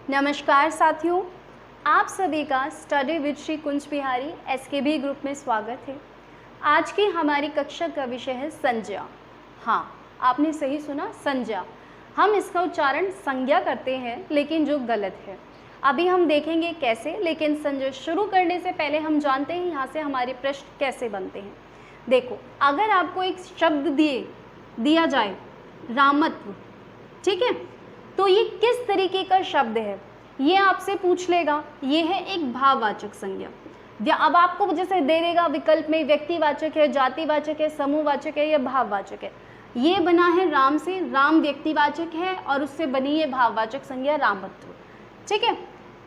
नमस्कार साथियों, आप सभी का study with Shri Kunj Bihari SKB group में स्वागत है। आज की हमारी कक्षा का विषय है संज्ञा। हाँ, आपने सही सुना, संज्ञा। हम इसका उच्चारण संज्ञा करते हैं, लेकिन जो गलत है। अभी हम देखेंगे कैसे, लेकिन संज्ञा शुरू करने से पहले हम जानते हैं यहाँ से हमारे प्रश्न कैसे बनते हैं। देखो, अगर आपको एक शब्द दिया जाए रामत्व, ठीक है, तो ये किस तरीके का शब्द है ये आपसे पूछ लेगा। ये है एक भाववाचक संज्ञा। अब आपको जैसे दे देगा विकल्प में व्यक्तिवाचक है, जातिवाचक है, समूहवाचक है या भाववाचक है। ये बना है राम से, राम व्यक्तिवाचक है और उससे बनी है भाववाचक संज्ञा रामत्व, ठीक है।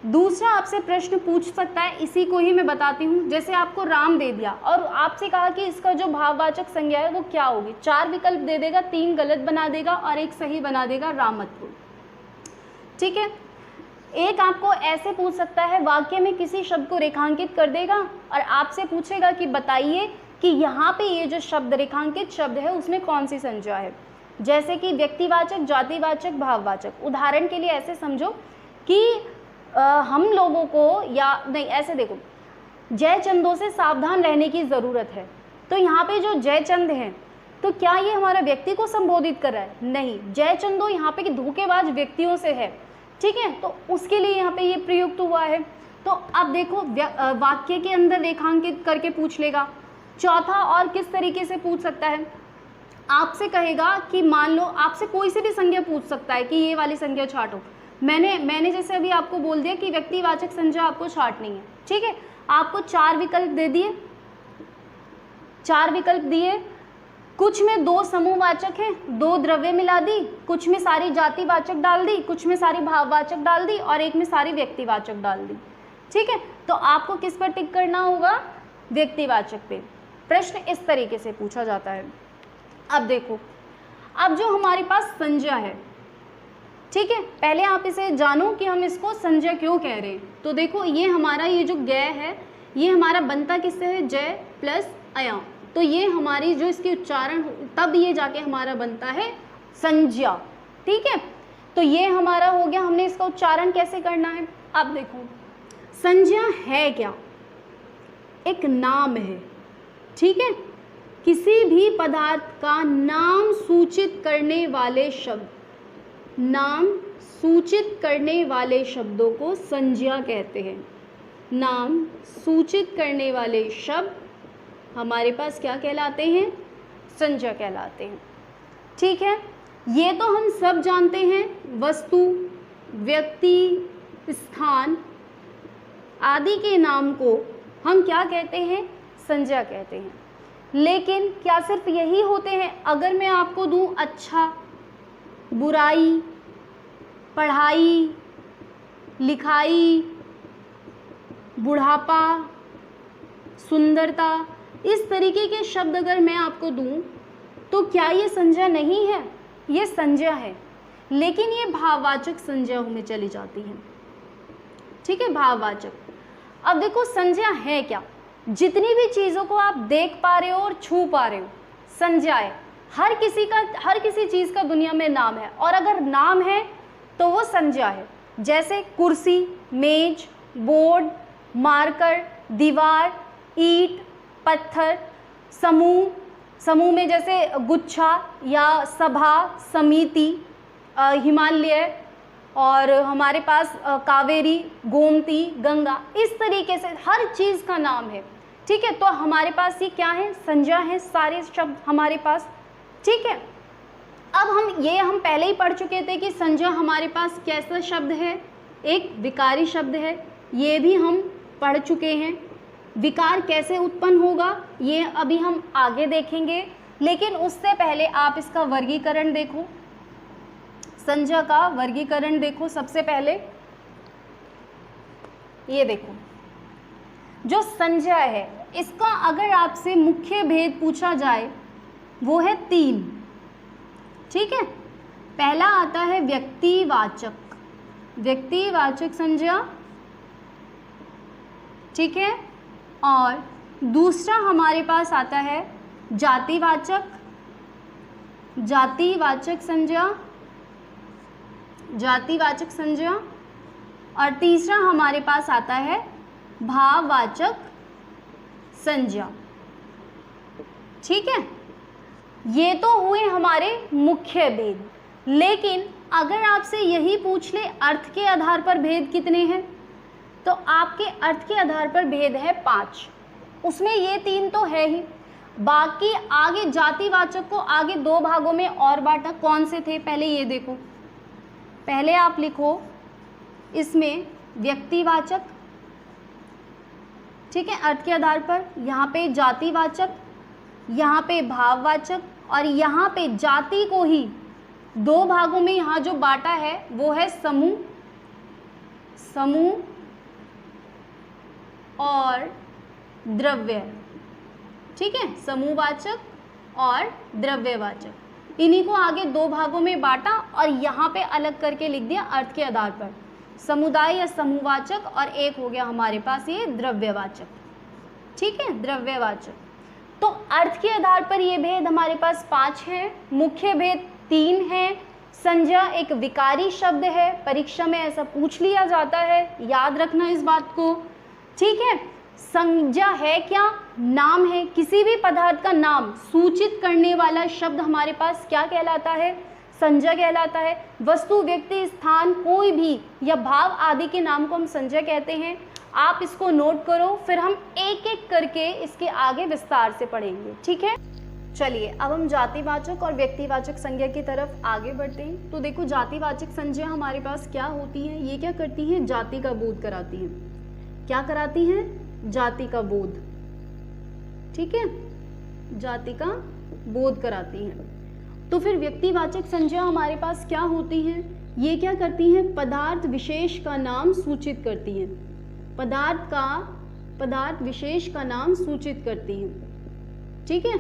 दूसरा आपसे प्रश्न पूछ सकता है, इसी को ही मैं बताती हूँ। जैसे आपको राम दे दिया और आपसे कहा कि इसका जो भाववाचक संज्ञा है वो क्या होगी। 4 विकल्प दे देगा, 3 गलत बना देगा और 1 सही बना देगा, रामत्व, ठीक है। एक आपको ऐसे पूछ सकता है, वाक्य में किसी शब्द को रेखांकित कर देगा और आपसे पूछेगा कि बताइए कि यहाँ पे ये जो शब्द रेखांकित शब्द है उसमें कौन सी संज्ञा है। जैसे कि व्यक्तिवाचक, जातिवाचक, भाववाचक। उदाहरण के लिए ऐसे समझो कि हम लोगों को, या नहीं ऐसे देखो, जय चंदों से सावधान रहने की ज़रूरत है। तो यहाँ पे जो जय चंद है, तो क्या ये हमारा व्यक्ति को संबोधित कर रहा है? नहीं, जय चंदो यहाँ पे कि धोखेबाज व्यक्तियों से है, ठीक है, तो उसके लिए यहाँ पे ये प्रयुक्त हुआ है। तो अब देखो, वाक्य के अंदर रेखांकित करके पूछ लेगा। चौथा और किस तरीके से पूछ सकता है, आपसे कहेगा कि मान लो आपसे कोई से भी संज्ञा पूछ सकता है कि ये वाली संज्ञा छाटो। मैंने जैसे अभी आपको बोल दिया कि व्यक्तिवाचक संज्ञा आपको छाटनी है, ठीक है। आपको 4 विकल्प दे दिए, 4 विकल्प दिए। कुछ में 2 समूहवाचक हैं, 2 द्रव्य मिला दी, कुछ में सारी जातिवाचक डाल दी, कुछ में सारी भाववाचक डाल दी और एक में सारी व्यक्तिवाचक डाल दी, ठीक है। तो आपको किस पर टिक करना होगा? व्यक्तिवाचक पे। प्रश्न इस तरीके से पूछा जाता है। अब देखो, अब जो हमारे पास संज्ञा है, ठीक है, पहले आप इसे जानो कि हम इसको संज्ञा क्यों कह रहे हैं। तो देखो, ये हमारा ये जो गय है, ये हमारा बनता किससे है? जय प्लस अया। तो ये हमारी जो इसकी उच्चारण, तब ये जाके हमारा बनता है संज्ञा, ठीक है। तो ये हमारा हो गया, हमने इसका उच्चारण कैसे करना है। अब देखो, संज्ञा है क्या? एक नाम है, ठीक है। किसी भी पदार्थ का नाम सूचित करने वाले शब्द, नाम सूचित करने वाले शब्दों को संज्ञा कहते हैं। नाम सूचित करने वाले शब्द हमारे पास क्या कहलाते हैं? संज्ञा कहलाते हैं, ठीक है। ये तो हम सब जानते हैं, वस्तु, व्यक्ति, स्थान आदि के नाम को हम क्या कहते हैं? संज्ञा कहते हैं। लेकिन क्या सिर्फ यही होते हैं? अगर मैं आपको दूं अच्छा, बुराई, पढ़ाई, लिखाई, बुढ़ापा, सुंदरता, इस तरीके के शब्द अगर मैं आपको दूं, तो क्या ये संज्ञा नहीं है? ये संज्ञा है, लेकिन ये भाववाचक संज्ञा में चली जाती है, ठीक है, भाववाचक। अब देखो, संज्ञा है क्या? जितनी भी चीज़ों को आप देख पा रहे हो और छू पा रहे हो, संज्ञा है। हर किसी चीज़ का दुनिया में नाम है, और अगर नाम है तो वो संज्ञा है। जैसे कुर्सी, मेज, बोर्ड, मार्कर, दीवार, ईंट, पत्थर, समूह में जैसे गुच्छा या सभा, समिति, हिमालय, और हमारे पास कावेरी, गोमती, गंगा, इस तरीके से हर चीज़ का नाम है, ठीक है। तो हमारे पास ये क्या है? संज्ञा है, सारे शब्द हमारे पास, ठीक है। अब हम पहले ही पढ़ चुके थे कि संज्ञा हमारे पास कैसा शब्द है? एक विकारी शब्द है, ये भी हम पढ़ चुके हैं। विकार कैसे उत्पन्न होगा ये अभी हम आगे देखेंगे, लेकिन उससे पहले आप इसका वर्गीकरण देखो। संज्ञा का वर्गीकरण देखो। सबसे पहले ये देखो, जो संज्ञा है इसका अगर आपसे मुख्य भेद पूछा जाए वो है 3, ठीक है। पहला आता है व्यक्तिवाचक, व्यक्तिवाचक संज्ञा, ठीक है। और दूसरा हमारे पास आता है जातिवाचक, जातिवाचक संज्ञा, जातिवाचक संज्ञा। और तीसरा हमारे पास आता है भाववाचक संज्ञा। ठीक है, ये तो हुए हमारे मुख्य भेद। लेकिन अगर आपसे यही पूछ ले अर्थ के आधार पर भेद कितने हैं, तो आपके अर्थ के आधार पर भेद है 5। उसमें ये 3 तो है ही, बाकी आगे जातिवाचक को आगे 2 भागों में और बांटा। कौन से थे पहले ये देखो। पहले आप लिखो इसमें व्यक्तिवाचक, ठीक है, अर्थ के आधार पर, यहाँ पे जातिवाचक, यहाँ पे भाववाचक, और यहाँ पे जाति को ही 2 भागों में यहाँ जो बांटा है वो है समूह और द्रव्य। ठीक है, समूहवाचक और द्रव्यवाचक, इन्हीं को आगे 2 भागों में बांटा और यहाँ पे अलग करके लिख दिया अर्थ के आधार पर, समुदाय या समूहवाचक, और एक हो गया हमारे पास ये द्रव्यवाचक। ठीक है, द्रव्यवाचक। तो अर्थ के आधार पर ये भेद हमारे पास 5 हैं, मुख्य भेद 3 हैं। संज्ञा एक विकारी शब्द है, परीक्षा में ऐसा पूछ लिया जाता है, याद रखना इस बात को। ठीक है, संज्ञा है क्या? नाम है। किसी भी पदार्थ का नाम सूचित करने वाला शब्द हमारे पास क्या कहलाता है? संज्ञा कहलाता है। वस्तु, व्यक्ति, स्थान, कोई भी या भाव आदि के नाम को हम संज्ञा कहते हैं। आप इसको नोट करो, फिर हम एक एक करके इसके आगे विस्तार से पढ़ेंगे। ठीक है, चलिए अब हम जातिवाचक और व्यक्तिवाचक संज्ञा की तरफ आगे बढ़ते हैं। तो देखो, जातिवाचक संज्ञा हमारे पास क्या होती है? ये क्या करती है? जाति का बोध कराती है। क्या कराती है? जाति का बोध। ठीक है, जाति का बोध कराती है। तो फिर व्यक्तिवाचक संज्ञा हमारे पास क्या होती है? ये क्या करती है? पदार्थ विशेष का नाम सूचित करती है। पदार्थ विशेष का नाम सूचित करती है। ठीक है,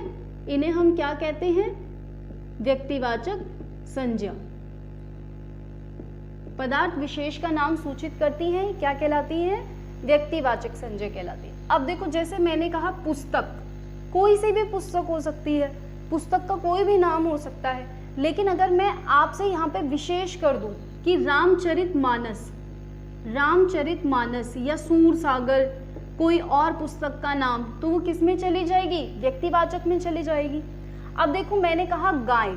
इन्हें हम क्या कहते हैं? व्यक्तिवाचक संज्ञा। पदार्थ विशेष का नाम सूचित करती है, क्या कहलाती है? व्यक्तिवाचक संज्ञा कहलाती है। अब देखो, जैसे मैंने कहा पुस्तक, कोई सी भी पुस्तक हो सकती है, पुस्तक का कोई भी नाम हो सकता है। लेकिन अगर मैं आपसे यहाँ पे विशेष कर दूं कि रामचरितमानस या सूरसागर, कोई और पुस्तक का नाम, तो वो किस में चली जाएगी? व्यक्तिवाचक में चली जाएगी। अब देखो, मैंने कहा गाय।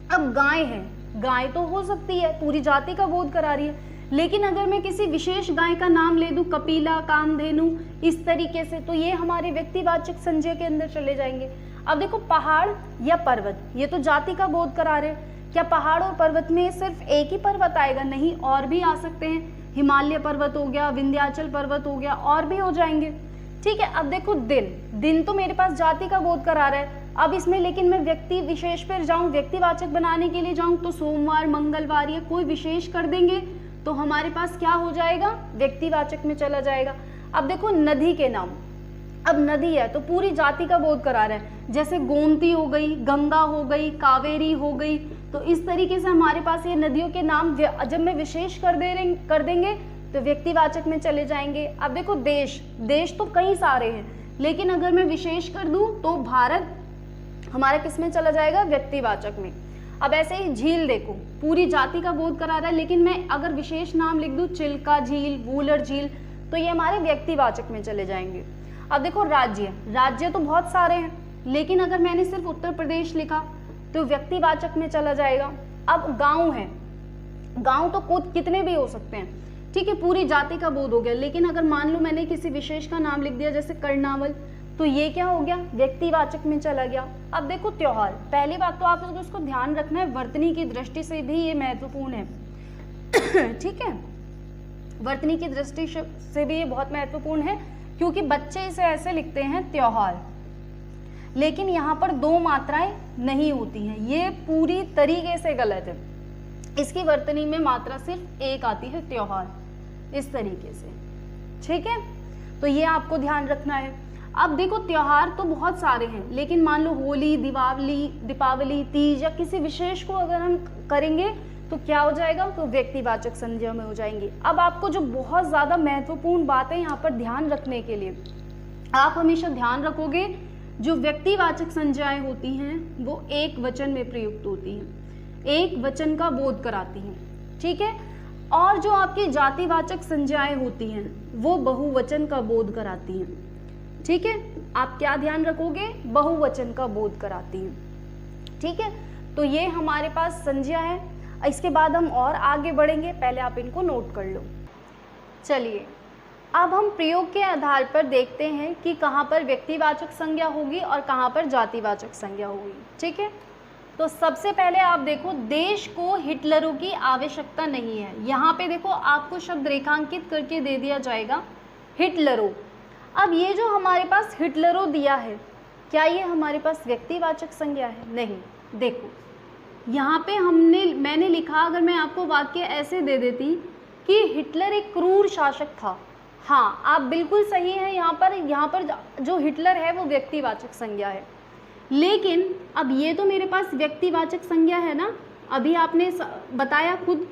अब गाय है, गाय तो हो सकती है, पूरी जाति का बोध करा रही है। लेकिन अगर मैं किसी विशेष गाय का नाम ले दूं, कपिला, कामधेनु, इस तरीके से, तो ये हमारे व्यक्तिवाचक संज्ञा के अंदर चले जाएंगे। अब देखो, पहाड़ या पर्वत, ये तो जाति का बोध करा रहे हैं। क्या पहाड़ और पर्वत में सिर्फ एक ही पर्वत आएगा? नहीं, और भी आ सकते हैं। हिमालय पर्वत हो गया, विंध्याचल पर्वत हो गया, और भी हो जाएंगे। ठीक है, अब देखो, दिन तो मेरे पास जाति का बोध करा रहा है। अब इसमें लेकिन मैं व्यक्ति विशेष पर जाऊं, व्यक्तिवाचक बनाने के लिए जाऊं, तो सोमवार, मंगलवार, या कोई विशेष कर देंगे तो हमारे पास क्या हो जाएगा? व्यक्तिवाचक में चला जाएगा। अब देखो, नदी के नाम, अब नदी है तो पूरी जाति का बोध करा रहा है। जैसे गोमती हो गई, गंगा हो गई, कावेरी हो गई, तो इस तरीके से हमारे पास ये नदियों के नाम जब मैं विशेष कर देंगे तो व्यक्तिवाचक में चले जाएंगे। अब देखो, देश तो कई सारे हैं, लेकिन अगर मैं विशेष कर दूं तो भारत हमारा किस में चला जाएगा? व्यक्तिवाचक में। अब ऐसे ही झील देखो, पूरी जाति का बोध करा रहा है, लेकिन मैं अगर विशेष नाम लिख दूं, चिल्का झील, वूलर झील, तो ये हमारे व्यक्तिवाचक में चले जाएंगे। अब देखो, राज्य तो बहुत सारे हैं, लेकिन अगर मैंने सिर्फ उत्तर प्रदेश लिखा तो व्यक्तिवाचक में चला जाएगा। अब गांव है, गांव तो कितने भी हो सकते हैं। ठीक है, पूरी जाति का बोध हो गया। लेकिन अगर मान लो मैंने किसी विशेष का नाम लिख दिया, जैसे कर्नावल, तो ये क्या हो गया? व्यक्तिवाचक में चला गया। अब देखो, त्योहार, पहली बात तो आप इसको ध्यान रखना है, वर्तनी की दृष्टि से भी ये महत्वपूर्ण है। ठीक है, वर्तनी की दृष्टि से भी ये बहुत महत्वपूर्ण है, क्योंकि बच्चे इसे ऐसे लिखते हैं त्योहार, लेकिन यहाँ पर 2 मात्राएं नहीं होती हैं, ये पूरी तरीके से गलत है। इसकी वर्तनी में मात्रा सिर्फ एक आती है, त्योहार, इस तरीके से। ठीक है, तो ये आपको ध्यान रखना है। अब देखो, त्योहार तो बहुत सारे हैं, लेकिन मान लो होली, दीपावली, तीज, या किसी विशेष को अगर हम करेंगे तो क्या हो जाएगा? तो व्यक्तिवाचक संज्ञा में हो जाएंगे। अब आपको जो बहुत ज़्यादा महत्वपूर्ण बात है यहाँ पर ध्यान रखने के लिए, आप हमेशा ध्यान रखोगे, जो व्यक्तिवाचक संज्ञाएं होती हैं वो एक वचन में प्रयुक्त होती हैं, एक वचन का बोध कराती हैं। ठीक है, और जो आपकी जातिवाचक संज्ञाएं होती हैं वो बहुवचन का बोध कराती हैं। ठीक है, आप क्या ध्यान रखोगे, बहुवचन का बोध कराती हैं। ठीक है, तो ये हमारे पास संज्ञा है। इसके बाद हम और आगे बढ़ेंगे, पहले आप इनको नोट कर लो। चलिए अब हम प्रयोग के आधार पर देखते हैं कि कहाँ पर व्यक्तिवाचक संज्ञा होगी और कहाँ पर जातिवाचक संज्ञा होगी। ठीक है, तो सबसे पहले आप देखो, देश को हिटलरों की आवश्यकता नहीं है। यहाँ पे देखो आपको शब्द रेखांकित करके दे दिया जाएगा, हिटलरों। अब ये जो हमारे पास हिटलरों दिया है, क्या ये हमारे पास व्यक्तिवाचक संज्ञा है? नहीं। देखो यहाँ पे मैंने लिखा, अगर मैं आपको वाक्य ऐसे दे देती कि हिटलर एक क्रूर शासक था, हाँ आप बिल्कुल सही हैं। यहाँ पर जो हिटलर है वो व्यक्तिवाचक संज्ञा है, लेकिन अब ये तो मेरे पास व्यक्तिवाचक संज्ञा है ना, अभी आपने बताया खुद।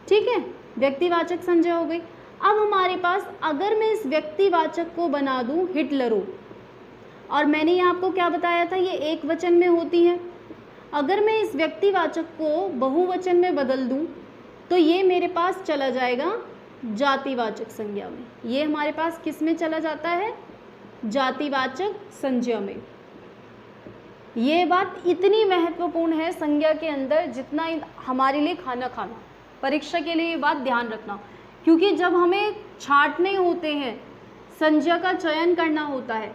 ठीक है, व्यक्तिवाचक संज्ञा हो गई। अब हमारे पास अगर मैं इस व्यक्तिवाचक को बना दूं हिटलरों, और मैंने ये आपको क्या बताया था, ये एक वचन में होती है। अगर मैं इस व्यक्तिवाचक को बहुवचन में बदल दूं तो ये मेरे पास चला जाएगा जातिवाचक संज्ञा में। ये हमारे पास किस में चला जाता है? जातिवाचक संज्ञा में। ये बात इतनी महत्वपूर्ण है संज्ञा के अंदर जितना हमारे लिए खाना खाना। परीक्षा के लिए ये बात ध्यान रखना, क्योंकि जब हमें छांटने होते हैं, संज्ञा का चयन करना होता है,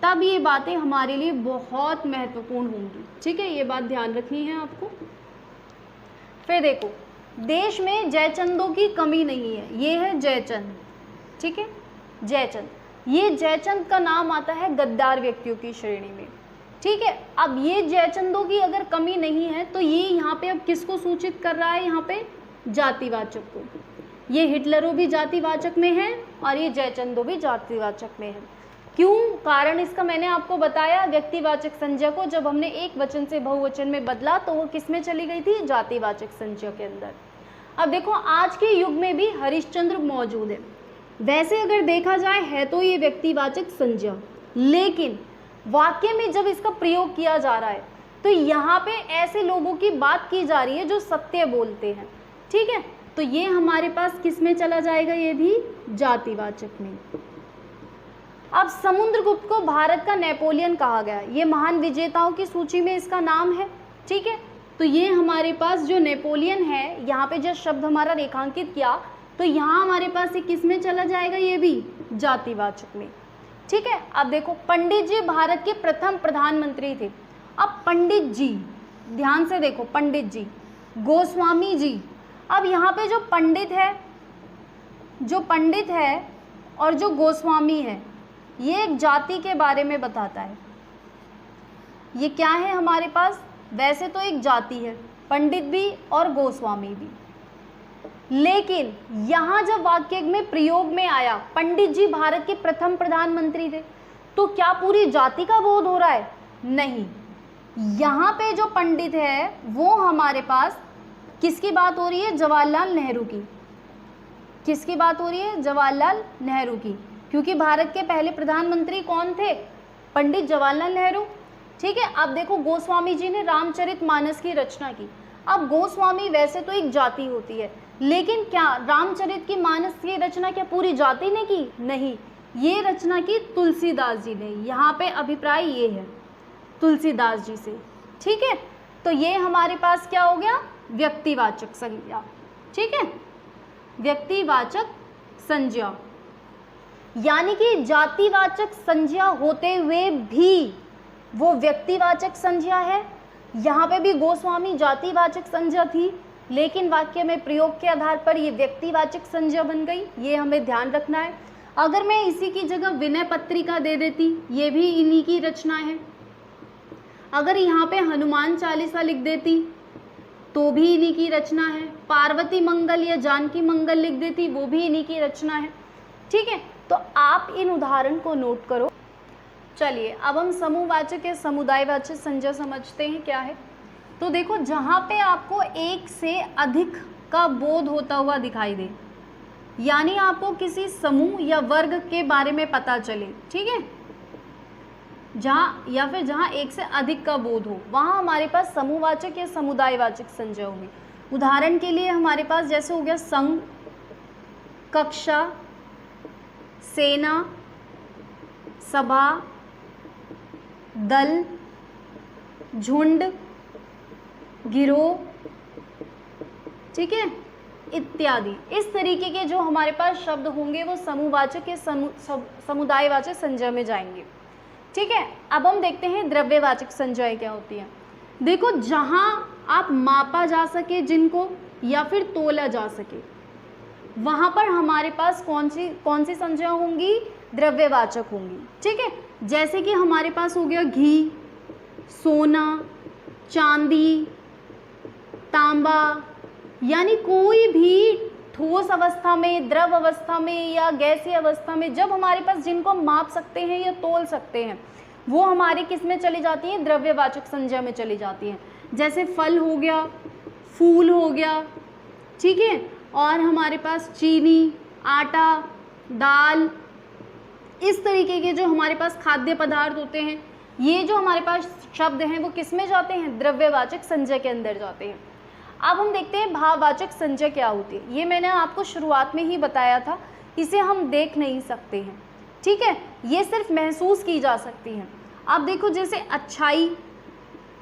तब ये बातें हमारे लिए बहुत महत्वपूर्ण होंगी। ठीक है, ये बात ध्यान रखनी है आपको। फिर देखो, देश में जयचंदों की कमी नहीं है। ये है जयचंद। ठीक है, जयचंद, ये जयचंद का नाम आता है गद्दार व्यक्तियों की श्रेणी में। ठीक है, अब ये जयचंदों की अगर कमी नहीं है तो ये यहाँ पे अब किसको सूचित कर रहा है? यहाँ पे जातिवाचक को। ये हिटलरों भी जातिवाचक में है और ये जयचंदों भी जातिवाचक में है। क्यों? कारण इसका मैंने आपको बताया, व्यक्तिवाचक संज्ञा को जब हमने एक वचन से बहुवचन में बदला तो वो किस में चली गई थी? जातिवाचक संज्ञा के अंदर। अब देखो, आज के युग में भी हरिश्चंद्र मौजूद है। वैसे अगर देखा जाए है तो ये व्यक्तिवाचक संज्ञा, लेकिन वाक्य में जब इसका प्रयोग किया जा रहा है तो यहाँ पे ऐसे लोगों की बात की जा रही है जो सत्य बोलते हैं। ठीक है, तो ये हमारे पास किस में चला जाएगा? ये भी जातिवाचक में। अब समुद्रगुप्त को भारत का नेपोलियन कहा गया। ये महान विजेताओं की सूची में इसका नाम है। ठीक है, तो ये हमारे पास जो नेपोलियन है, यहाँ पे जो शब्द हमारा रेखांकित किया, तो यहाँ हमारे पास ये किस में चला जाएगा? ये भी जातिवाचक में। ठीक है, अब देखो, पंडित जी भारत के प्रथम प्रधानमंत्री थे। अब पंडित जी, ध्यान से देखो, पंडित जी, गोस्वामी जी। अब यहाँ पे जो पंडित है और जो गोस्वामी है, ये एक जाति के बारे में बताता है। ये क्या है हमारे पास? वैसे तो एक जाति है, पंडित भी और गोस्वामी भी, लेकिन यहाँ जब वाक्य में प्रयोग में आया पंडित जी भारत के प्रथम प्रधानमंत्री थे, तो क्या पूरी जाति का बोध हो रहा है? नहीं। यहाँ पे जो पंडित है वो हमारे पास किसकी बात हो रही है? जवाहरलाल नेहरू की। किसकी बात हो रही है? जवाहरलाल नेहरू की, क्योंकि भारत के पहले प्रधानमंत्री कौन थे? पंडित जवाहरलाल नेहरू। ठीक है, अब देखो, गोस्वामी जी ने रामचरितमानस की रचना की। अब गोस्वामी वैसे तो एक जाति होती है, लेकिन क्या रामचरित की मानस की रचना क्या पूरी जाति ने की? नहीं, ये रचना की तुलसीदास जी ने। यहाँ पे अभिप्राय ये है तुलसीदास जी से। ठीक है, तो ये हमारे पास क्या हो गया? व्यक्तिवाचक संज्ञा। ठीक है, व्यक्तिवाचक संज्ञा, यानी कि जातिवाचक संज्ञा होते हुए भी वो व्यक्तिवाचक संज्ञा है। यहाँ पे भी गोस्वामी जातिवाचक संज्ञा थी, लेकिन वाक्य में प्रयोग के आधार पर ये व्यक्तिवाचक संज्ञा बन गई। ये हमें ध्यान रखना है। अगर मैं इसी की जगह विनय पत्रिका दे देती, ये भी इन्हीं की रचना है। अगर यहाँ पे हनुमान चालीसा लिख देती तो भी इन्हीं की रचना है। पार्वती मंगल या जानकी मंगल लिख देती, वो भी इन्हीं की रचना है। ठीक है, तो आप इन उदाहरण को नोट करो। चलिए अब हम समूहवाचक या समुदायवाचक संज्ञा समझते हैं क्या है। तो देखो, जहाँ पे आपको एक से अधिक का बोध होता हुआ दिखाई दे, यानी आपको किसी समूह या वर्ग के बारे में पता चले, ठीक है, जहाँ या फिर जहाँ एक से अधिक का बोध हो, वहाँ हमारे पास समूहवाचक या समुदायवाचक संज्ञा होगी। उदाहरण के लिए हमारे पास जैसे हो गया संघ, कक्षा, सेना, सभा, दल, झुंड, गिरोह, ठीक है, इत्यादि। इस तरीके के जो हमारे पास शब्द होंगे वो समूहवाचक या समुदायवाचक संज्ञा में जाएंगे, ठीक है। अब हम देखते हैं द्रव्यवाचक संज्ञाएं क्या होती हैं। देखो, जहां आप मापा जा सके जिनको या फिर तोला जा सके, वहां पर हमारे पास कौन सी संज्ञा होंगी? द्रव्यवाचक होंगी, ठीक है। जैसे कि हमारे पास हो गया घी, सोना, चांदी, तांबा, यानी कोई भी ठोस अवस्था में, द्रव अवस्था में या गैसीय अवस्था में जब हमारे पास जिनको हम माप सकते हैं या तोल सकते हैं, वो हमारी किस में चली जाती हैं? द्रव्यवाचक संज्ञा में चली जाती हैं। जैसे फल हो गया, फूल हो गया, ठीक है, और हमारे पास चीनी, आटा, दाल, इस तरीके के जो हमारे पास खाद्य पदार्थ होते हैं, ये जो हमारे पास शब्द हैं वो किस में जाते हैं? द्रव्यवाचक संज्ञा के अंदर जाते हैं। अब हम देखते हैं भाववाचक संज्ञा क्या होती है। ये मैंने आपको शुरुआत में ही बताया था, इसे हम देख नहीं सकते हैं, ठीक है, ये सिर्फ महसूस की जा सकती हैं। अब देखो, जैसे अच्छाई,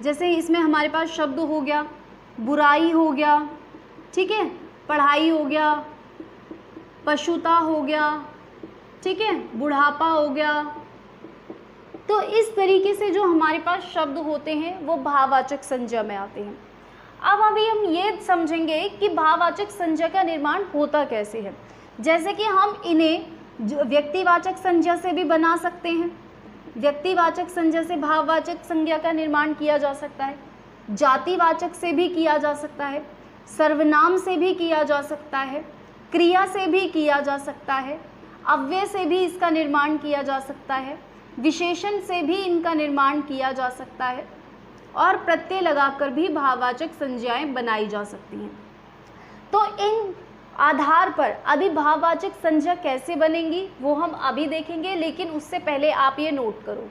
जैसे इसमें हमारे पास शब्द हो गया बुराई हो गया, ठीक है, पढ़ाई हो गया, पशुता हो गया, ठीक है, बुढ़ापा हो गया। तो इस तरीके से जो हमारे पास शब्द होते हैं वो भाववाचक संज्ञा में आते हैं। अब अभी हम ये समझेंगे कि भाववाचक संज्ञा का निर्माण होता कैसे है। जैसे कि हम इन्हें व्यक्तिवाचक संज्ञा से भी बना सकते हैं, व्यक्तिवाचक संज्ञा से भाववाचक संज्ञा का निर्माण किया जा सकता है, जातिवाचक से भी किया जा सकता है, सर्वनाम से भी किया जा सकता है, क्रिया से भी किया जा सकता है, अव्यय से भी इसका निर्माण किया जा सकता है, विशेषण से भी इनका निर्माण किया जा सकता है, और प्रत्यय लगाकर भी भाववाचक संज्ञाएं बनाई जा सकती हैं। तो इन आधार पर अभी भाववाचक संज्ञा कैसे बनेंगी वो हम अभी देखेंगे, लेकिन उससे पहले आप ये नोट करो।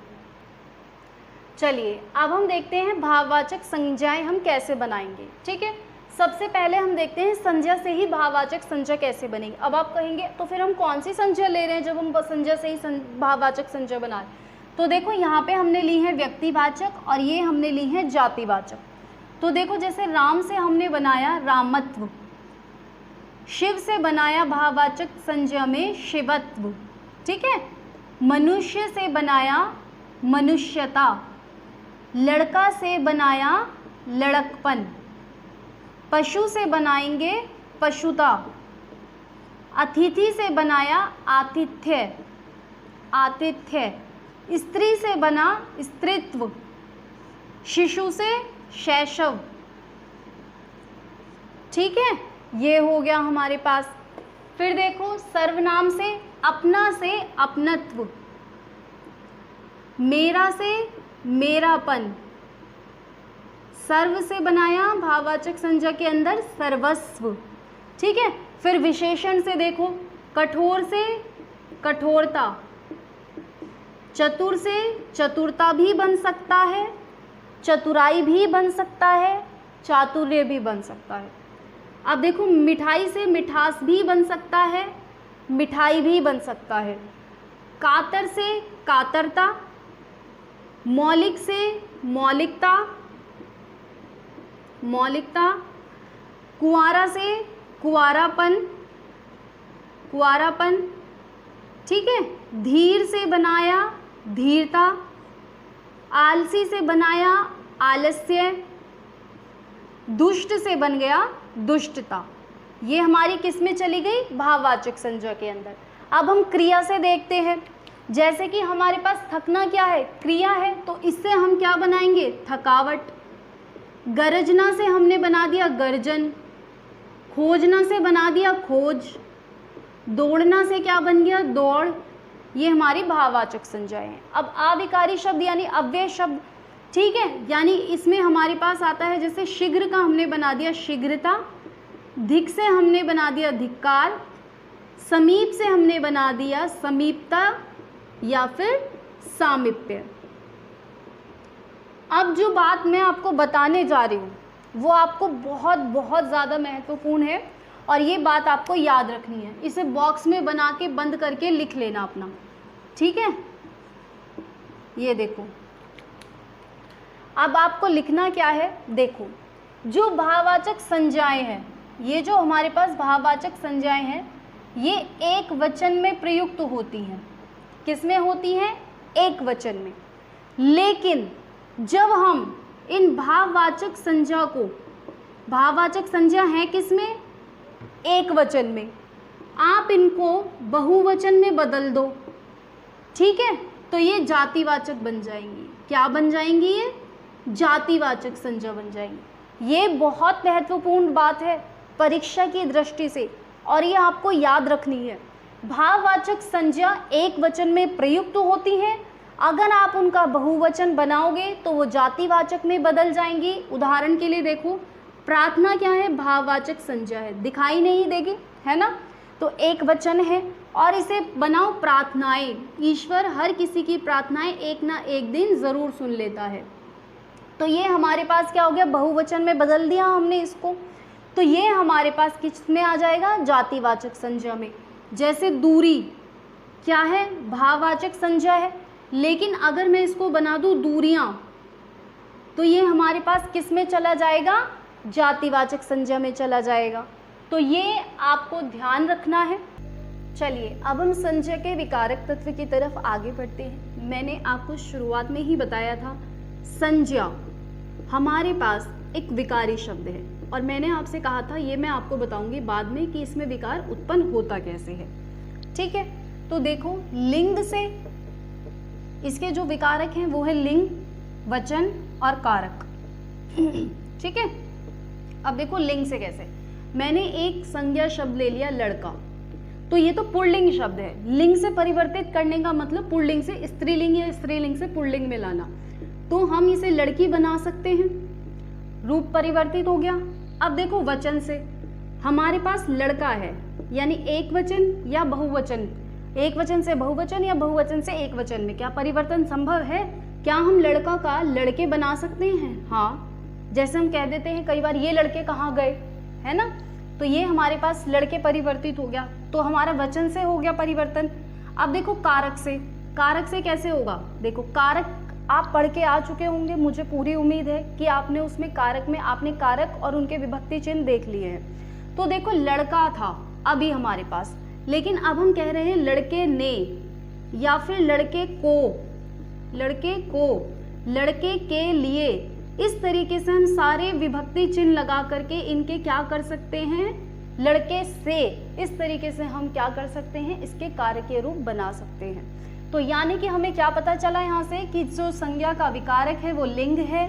चलिए अब हम देखते हैं भाववाचक संज्ञाएं हम कैसे बनाएंगे, ठीक है। सबसे पहले हम देखते हैं संज्ञा से ही भाववाचक संज्ञा कैसे बनेगी। अब आप कहेंगे तो फिर हम कौन सी संज्ञा ले रहे हैं जब हम संज्ञा से ही भाववाचक संज्ञा बना रहे हैं? तो देखो, यहाँ पे हमने ली है व्यक्तिवाचक और ये हमने ली है जातिवाचक। तो देखो, जैसे राम से हमने बनाया रामत्व, शिव से बनाया भाववाचक संज्ञा में शिवत्व, ठीक है, मनुष्य से बनाया मनुष्यता, लड़का से बनाया लड़कपन, पशु से बनाएंगे पशुता, अतिथि से बनाया आतिथ्य, आतिथ्य, स्त्री से बना स्त्रीत्व, शिशु से शैशव, ठीक है, ये हो गया हमारे पास। फिर देखो, सर्वनाम से अपना से अपनत्व, मेरा से मेरापन, सर्व से बनाया भाववाचक संज्ञा के अंदर सर्वस्व, ठीक है। फिर विशेषण से देखो, कठोर से कठोरता, चतुर से चतुरता भी बन सकता है, चतुराई भी बन सकता है, चातुर्य भी बन सकता है। अब देखो, मिठाई से मिठास भी बन सकता है, मिठाई भी बन सकता है, कातर से कातरता, मौलिक से मौलिकता, मौलिकता, कुंवारा से कुंवारापन, कुंवारापन, ठीक है, धीर से बनाया धीरता, आलसी से बनाया आलस्य, दुष्ट से बन गया दुष्टता। ये हमारी किस में चली गई? भाववाचक संज्ञा के अंदर। अब हम क्रिया से देखते हैं। जैसे कि हमारे पास थकना क्या है? क्रिया है, तो इससे हम क्या बनाएंगे? थकावट। गरजना से हमने बना दिया गर्जन, खोजना से बना दिया खोज, दौड़ना से क्या बन गया? दौड़। ये हमारी भाववाचक संज्ञाएं हैं। अब आविकारी शब्द यानी अव्यय शब्द, ठीक है, यानी इसमें हमारे पास आता है, जैसे शीघ्र का हमने बना दिया शीघ्रता, धिक से हमने बना दिया धिक्कार, समीप से हमने बना दिया समीपता या फिर सामीप्य। अब जो बात मैं आपको बताने जा रही हूँ वो आपको बहुत बहुत ज़्यादा महत्वपूर्ण है और ये बात आपको याद रखनी है। इसे बॉक्स में बना के बंद करके लिख लेना अपना, ठीक है। ये देखो, अब आपको लिखना क्या है, देखो जो भाववाचक संज्ञाएं हैं, ये जो हमारे पास भाववाचक संज्ञाएं हैं, ये एक वचन में प्रयुक्त होती हैं। किस में होती हैं? एक वचन में। लेकिन जब हम इन भाववाचक संज्ञा को, भाववाचक संज्ञा है किस में? एक वचन में, आप इनको बहुवचन में बदल दो, ठीक है, तो ये जातिवाचक बन जाएंगी। क्या बन जाएंगी? ये जातिवाचक संज्ञा बन जाएंगी। ये बहुत महत्वपूर्ण बात है परीक्षा की दृष्टि से और ये आपको याद रखनी है। भाववाचक संज्ञा एक वचन में प्रयुक्त होती हैं, अगर आप उनका बहुवचन बनाओगे तो वो जातिवाचक में बदल जाएंगी। उदाहरण के लिए देखो, प्रार्थना क्या है? भाववाचक संज्ञा है, दिखाई नहीं देगी, है ना, तो एक वचन है और इसे बनाओ प्रार्थनाएं। ईश्वर हर किसी की प्रार्थनाएं एक ना एक दिन ज़रूर सुन लेता है। तो ये हमारे पास क्या हो गया? बहुवचन में बदल दिया हमने इसको, तो ये हमारे पास किस में आ जाएगा? जातिवाचक संज्ञा में। जैसे दूरी क्या है? भाववाचक संज्ञा है, लेकिन अगर मैं इसको बना दूं दूरियां, तो ये हमारे पास किस में चला जाएगा? जातिवाचक संज्ञा में चला जाएगा। तो ये आपको ध्यान रखना है। चलिए अब हम संज्ञा के विकारक तत्व की तरफ आगे बढ़ते हैं। मैंने आपको शुरुआत में ही बताया था, संज्ञा हमारे पास एक विकारी शब्द है और मैंने आपसे कहा था, ये मैं आपको बताऊंगी बाद में कि इसमें विकार उत्पन्न होता कैसे है, ठीक है। तो देखो, लिंग से इसके जो विकारक हैं वो है लिंग, वचन और कारक, ठीक है। अब देखो लिंग से कैसे, मैंने एक संज्ञा शब्द ले लिया लड़का, तो ये तो पुल्लिंग शब्द है। लिंग से परिवर्तित करने का मतलब पुल्लिंग से स्त्रीलिंग या स्त्रीलिंग से पुल्लिंग में लाना, तो हम इसे लड़की बना सकते हैं, रूप परिवर्तित हो गया। अब देखो वचन से, हमारे पास लड़का है, यानी एक वचन या बहुवचन, एक वचन से बहुवचन या बहुवचन से एक वचन में क्या परिवर्तन संभव है? क्या हम लड़का का लड़के बना सकते हैं? हाँ, जैसे हम कह देते हैं कई बार, ये लड़के कहाँ गए, है ना, तो ये हमारे पास लड़के परिवर्तित हो गया, तो हमारा वचन से हो गया परिवर्तन। अब देखो कारक से, कारक से कैसे होगा? देखो कारक आप पढ़ के आ चुके होंगे, मुझे पूरी उम्मीद है कि आपने उसमें कारक में आपने कारक और उनके विभक्ति चिन्ह देख लिए हैं। तो देखो लड़का था अभी हमारे पास, लेकिन अब हम कह रहे हैं लड़के ने या फिर लड़के को, लड़के को, लड़के के लिए। इस तरीके से हम सारे विभक्ति चिन्ह लगा करके इनके क्या कर सकते हैं? लड़के से, इस तरीके से हम क्या कर सकते हैं? इसके कारकीय रूप बना सकते हैं। तो यानी कि हमें क्या पता चला यहाँ से कि जो संज्ञा का विकारक है वो लिंग है,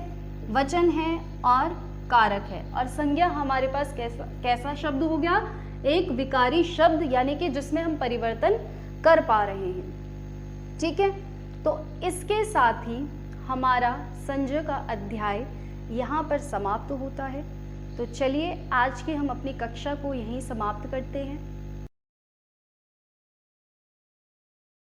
वचन है और कारक है। और संज्ञा हमारे पास कैसा शब्द हो गया? एक विकारी शब्द, यानी कि जिसमें हम परिवर्तन कर पा रहे हैं, ठीक है। तो इसके साथ ही हमारा संज्ञा का अध्याय यहाँ पर समाप्त होता है। तो चलिए आज की हम अपनी कक्षा को यहीं समाप्त करते हैं।